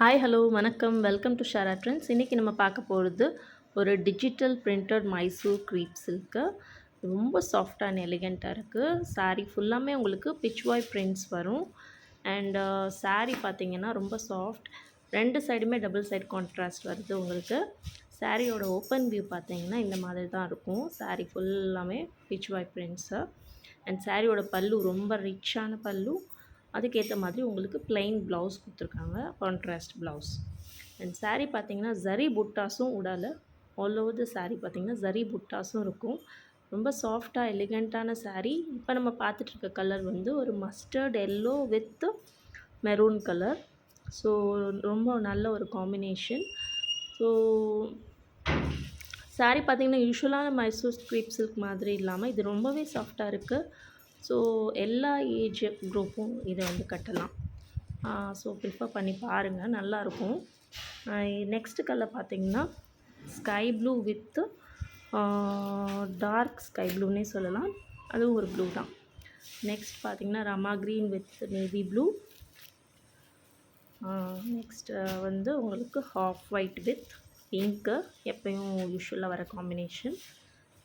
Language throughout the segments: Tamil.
ஹாய் ஹலோ வணக்கம் வெல்கம் டு ஷாரா ட்ரெண்ட்ஸ். இன்றைக்கி நம்ம பார்க்க போகிறது ஒரு digital printed Mysore creep silk. ரொம்ப சாஃப்டாக அண்ட் எலிகண்ட்டாக இருக்குது. சாரீ ஃபுல்லாமே உங்களுக்கு பிச்வாய் பிரிண்ட்ஸ் வரும். அண்ட் சாரீ பார்த்திங்கன்னா ரொம்ப சாஃப்ட், ரெண்டு சைடுமே டபுள் சைடு கான்ட்ராஸ்ட் வருது. உங்களுக்கு சாரியோட ஓப்பன் வியூ பார்த்திங்கன்னா இந்த மாதிரி தான் இருக்கும். சாரீ ஃபுல்லாமே பிச்வாய் பிரிண்ட்ஸு. அண்ட் சாரியோட பல்லு ரொம்ப ரிச்சான பல்லு. அதுக்கேற்ற மாதிரி உங்களுக்கு ப்ளைன் ப்ளவுஸ் கொடுத்துருக்காங்க, கான்ட்ராஸ்ட் ப்ளவுஸ். அண்ட் சாரீ பார்த்திங்கன்னா ஜரி புட்டாஸும் உடலை ஆல் ஓவர் த சாரீ பார்த்திங்கன்னா ஜரி புட்டாஸும் இருக்கும். ரொம்ப சாஃப்டாக எலிகண்ட்டான சாரீ. இப்போ நம்ம பார்த்துட்ருக்க கலர் வந்து ஒரு mustard yellow with maroon colour. So ரொம்ப நல்ல ஒரு காம்பினேஷன். ஸோ சாரீ பார்த்திங்கன்னா யூஸ்வலான மைசூர் க்ரீப் சில்க் மாதிரி இல்லாமல் இது ரொம்பவே சாஃப்டாக இருக்குது. ஸோ எல்லா ஏஜ் குரூப்பும் இதை வந்து கட்டலாம். ஸோ ப்ரிஃபர் பண்ணி பாருங்கள், நல்லாயிருக்கும். நெக்ஸ்ட்டு கலர் பார்த்திங்கன்னா sky blue with dark sky ப்ளூன்னே சொல்லலாம், அதுவும் ஒரு ப்ளூ தான். நெக்ஸ்ட் பார்த்திங்கன்னா Rama green with navy blue. Next வந்து உங்களுக்கு ஹாஃப் ஒயிட் வித் பிங்க்கு, எப்பயும் யூஸ்வலாக வர காம்பினேஷன்.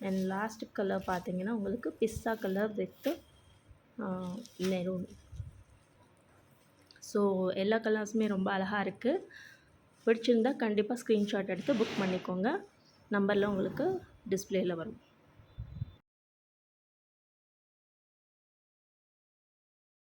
அண்ட் லாஸ்ட் கலர் பார்த்திங்கன்னா உங்களுக்கு பிஸ்தா கலர் வித்து மெரூன். ஸோ எல்லா கலர்ஸுமே ரொம்ப அழகாக இருக்குது. பிடிச்சிருந்தால் கண்டிப்பாக ஸ்க்ரீன்ஷாட் எடுத்து புக் பண்ணிக்கோங்க. நம்பரில் உங்களுக்கு டிஸ்பிளேயில் வரும்.